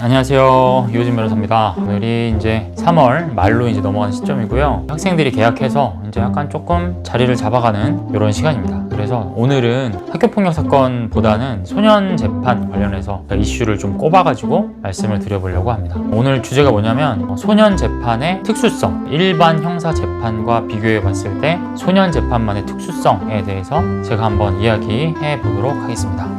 안녕하세요. 이호진 변호사입니다. 오늘이 이제 3월 말로 이제 넘어가는 시점이고요. 학생들이 개학해서 이제 약간 조금 자리를 잡아가는 이런 시간입니다. 그래서 오늘은 학교폭력 사건보다는 소년 재판 관련해서 이슈를 좀 꼽아가지고 말씀을 드려보려고 합니다. 오늘 주제가 뭐냐면 소년 재판의 특수성, 일반 형사 재판과 비교해 봤을 때 소년 재판만의 특수성에 대해서 제가 한번 이야기해 보도록 하겠습니다.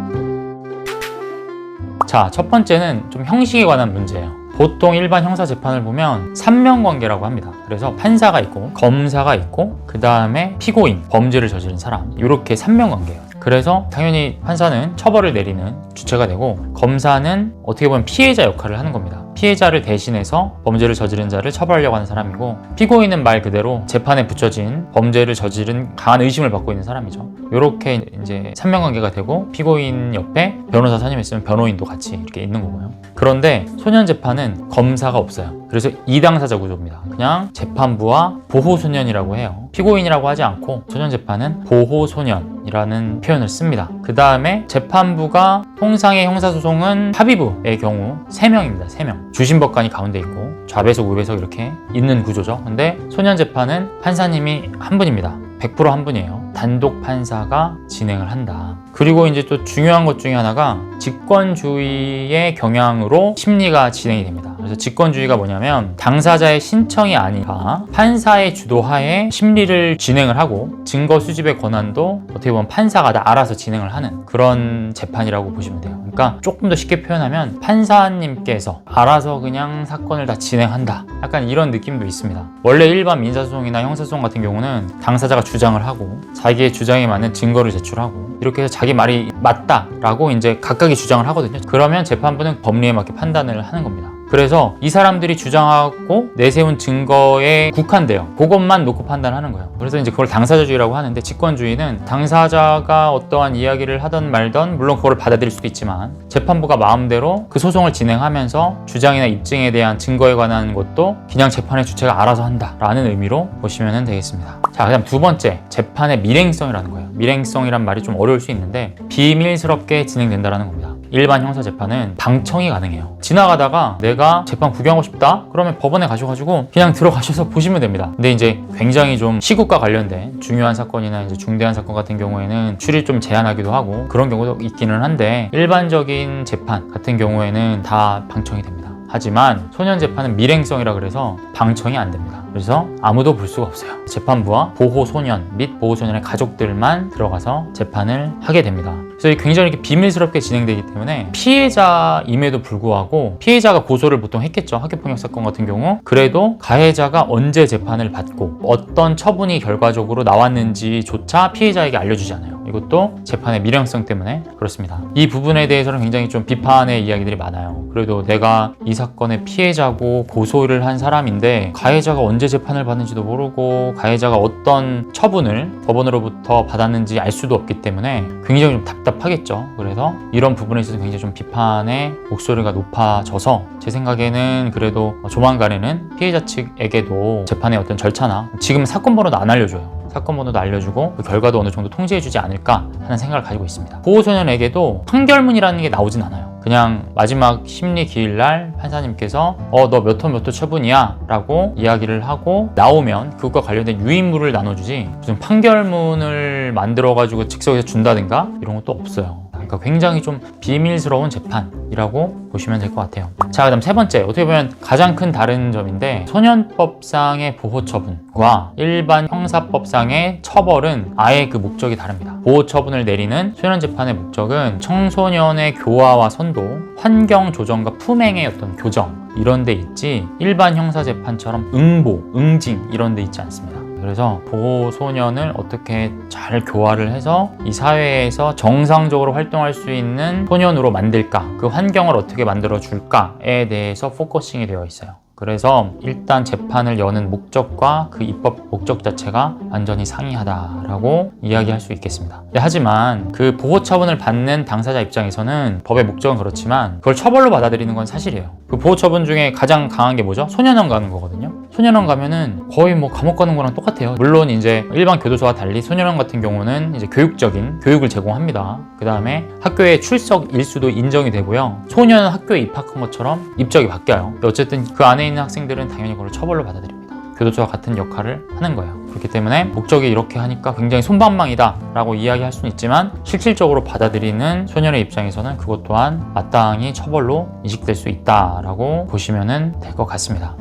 자, 첫 번째는 좀 형식에 관한 문제예요. 보통 일반 형사 재판을 보면 삼명관계라고 합니다. 그래서 판사가 있고 검사가 있고 그 다음에 피고인, 범죄를 저지른 사람, 이렇게 삼명관계예요. 그래서 당연히 판사는 처벌을 내리는 주체가 되고 검사는 어떻게 보면 피해자 역할을 하는 겁니다. 피해자를 대신해서 범죄를 저지른 자를 처벌하려고 하는 사람이고, 피고인은 말 그대로 재판에 붙여진 범죄를 저지른 강한 의심을 받고 있는 사람이죠. 이렇게 이제 삼명관계가 되고, 피고인 옆에 변호사 선임했으면 변호인도 같이 이렇게 있는 거고요. 그런데 소년 재판은 검사가 없어요. 그래서 이당사자 구조입니다. 그냥 재판부와 보호소년이라고 해요. 피고인이라고 하지 않고 소년 재판은 보호소년이라는 표현을 씁니다. 그 다음에 재판부가 통상의 형사소송은 합의부의 경우 3명입니다. 3명. 주심법관이 가운데 있고 좌배석, 우배석 이렇게 있는 구조죠. 근데 소년 재판은 판사님이 한 분입니다. 100% 한 분이에요. 단독 판사가 진행을 한다. 그리고 이제 또 중요한 것 중에 하나가 직권주의의 경향으로 심리가 진행이 됩니다. 그래서 직권주의가 뭐냐면 당사자의 신청이 아니라 판사의 주도하에 심리를 진행을 하고 증거 수집의 권한도 어떻게 보면 판사가 다 알아서 진행을 하는 그런 재판이라고 보시면 돼요. 그러니까 조금 더 쉽게 표현하면 판사님께서 알아서 그냥 사건을 다 진행한다. 약간 이런 느낌도 있습니다. 원래 일반 민사소송이나 형사소송 같은 경우는 당사자가 주장을 하고 자기의 주장에 맞는 증거를 제출하고 이렇게 해서 자기 말이 맞다라고 이제 각각이 주장을 하거든요. 그러면 재판부는 법리에 맞게 판단을 하는 겁니다. 그래서 이 사람들이 주장하고 내세운 증거에 국한돼요. 그것만 놓고 판단하는 거예요. 그래서 이제 그걸 당사자주의라고 하는데, 직권주의는 당사자가 어떠한 이야기를 하든 말든 물론 그걸 받아들일 수도 있지만 재판부가 마음대로 그 소송을 진행하면서 주장이나 입증에 대한 증거에 관한 것도 그냥 재판의 주체가 알아서 한다라는 의미로 보시면 되겠습니다. 자, 그다음 두 번째, 재판의 밀행성이라는 거예요. 밀행성이란 말이 좀 어려울 수 있는데 비밀스럽게 진행된다라는 겁니다. 일반 형사 재판은 방청이 가능해요. 지나가다가 내가 재판 구경하고 싶다? 그러면 법원에 가셔가지고 그냥 들어가셔서 보시면 됩니다. 근데 이제 굉장히 좀 시국과 관련된 중요한 사건이나 이제 중대한 사건 같은 경우에는 출입 좀 제한하기도 하고 그런 경우도 있기는 한데, 일반적인 재판 같은 경우에는 다 방청이 됩니다. 하지만 소년 재판은 밀행성이라 그래서 방청이 안 됩니다. 그래서 아무도 볼 수가 없어요. 재판부와 보호소년 및 보호소년의 가족들만 들어가서 재판을 하게 됩니다. 그래서 굉장히 이렇게 비밀스럽게 진행되기 때문에 피해자임에도 불구하고, 피해자가 고소를 보통 했겠죠. 학교폭력 사건 같은 경우. 그래도 가해자가 언제 재판을 받고 어떤 처분이 결과적으로 나왔는지조차 피해자에게 알려주지 않아요. 이것도 재판의 밀행성 때문에 그렇습니다. 이 부분에 대해서는 굉장히 좀 비판의 이야기들이 많아요. 그래도 내가 이 사건의 피해자고 고소를 한 사람인데 가해자가 언제 재판을 받는지도 모르고 가해자가 어떤 처분을 법원으로부터 받았는지 알 수도 없기 때문에 굉장히 좀 답답하겠죠. 그래서 이런 부분에 있어서 굉장히 좀 비판의 목소리가 높아져서 제 생각에는 그래도 조만간에는 피해자 측에게도 재판의 어떤 절차나, 지금 사건 번호도 안 알려줘요. 사건 번호도 알려주고 그 결과도 어느 정도 통지해주지 않을까 하는 생각을 가지고 있습니다. 보호소년에게도 판결문이라는 게 나오진 않아요. 그냥 마지막 심리 기일날 판사님께서 너 몇 호 몇 호 처분이야 라고 이야기를 하고 나오면 그것과 관련된 유인물을 나눠주지, 무슨 판결문을 만들어가지고 즉석에서 준다든가 이런 것도 없어요. 그러니까 굉장히 좀 비밀스러운 재판이라고 보시면 될 것 같아요. 자, 그 다음 세 번째, 어떻게 보면 가장 큰 다른 점인데, 소년법상의 보호처분과 일반 형사법상의 처벌은 아예 그 목적이 다릅니다. 보호처분을 내리는 소년재판의 목적은 청소년의 교화와 선도, 환경 조정과 품행의 어떤 교정, 이런 데 있지 일반 형사재판처럼 응보, 응징 이런 데 있지 않습니다. 그래서 보호소년을 어떻게 잘 교화를 해서 이 사회에서 정상적으로 활동할 수 있는 소년으로 만들까, 그 환경을 어떻게 만들어줄까에 대해서 포커싱이 되어 있어요. 그래서 일단 재판을 여는 목적과 그 입법 목적 자체가 완전히 상이하다라고 이야기할 수 있겠습니다. 하지만 그 보호 처분을 받는 당사자 입장에서는 법의 목적은 그렇지만 그걸 처벌로 받아들이는 건 사실이에요. 그 보호 처분 중에 가장 강한 게 뭐죠? 소년원 가는 거거든요. 소년원 가면은 거의 뭐 감옥 가는 거랑 똑같아요. 물론 이제 일반 교도소와 달리 소년원 같은 경우는 이제 교육적인 교육을 제공합니다. 그 다음에 학교의 출석 일수도 인정이 되고요. 소년 학교에 입학한 것처럼 입적이 바뀌어요. 어쨌든 그 안에 있는 학생들은 당연히 그걸 처벌로 받아들입니다. 교도소와 같은 역할을 하는 거예요. 그렇기 때문에 목적이 이렇게 하니까 굉장히 솜방망이다 라고 이야기할 수는 있지만 실질적으로 받아들이는 소년의 입장에서는 그것 또한 마땅히 처벌로 인식될 수 있다라고 보시면 될 것 같습니다.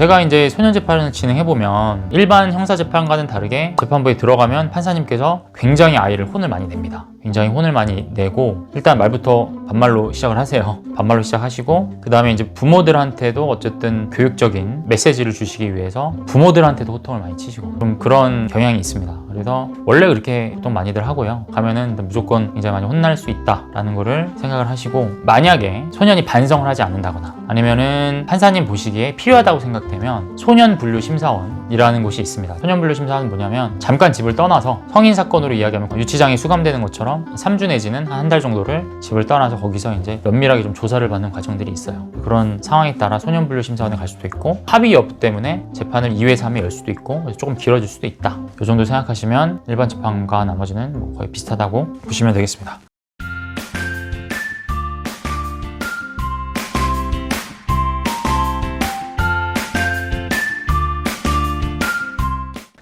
제가 이제 소년재판을 진행해보면 일반 형사재판과는 다르게 재판부에 들어가면 판사님께서 굉장히 아이를 혼을 많이 냅니다. 굉장히 혼을 많이 내고 일단 말부터 반말로 시작을 하세요. 반말로 시작하시고 그 다음에 이제 부모들한테도 어쨌든 교육적인 메시지를 주시기 위해서 부모들한테도 호통을 많이 치시고 좀 그런 경향이 있습니다. 그래서 원래 그렇게 호통 많이들 하고요. 가면은 무조건 굉장히 많이 혼날 수 있다라는 거를 생각을 하시고 만약에 소년이 반성을 하지 않는다거나 아니면은 판사님 보시기에 필요하다고 생각되면 소년분류심사원이라는 곳이 있습니다. 소년분류심사원은 뭐냐면 잠깐 집을 떠나서 성인 사건으로 이야기하면 유치장에 수감되는 것처럼 3주 내지는 한 달 정도를 집을 떠나서 거기서 이제 면밀하게 좀 조사를 받는 과정들이 있어요. 그런 상황에 따라 소년분류심사원에 갈 수도 있고 합의 여부 때문에 재판을 2회에서 3회 열 수도 있고 그래서 조금 길어질 수도 있다. 이 정도 생각하시면 일반 재판과 나머지는 뭐 거의 비슷하다고 보시면 되겠습니다.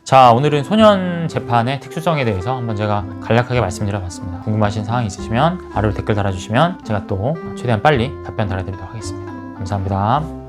자, 오늘은 소년 재판의 특수성에 대해서 한번 제가 간략하게 말씀드려봤습니다. 궁금하신 사항이 있으시면 아래로 댓글 달아주시면 제가 또 최대한 빨리 답변 달아드리도록 하겠습니다. 감사합니다.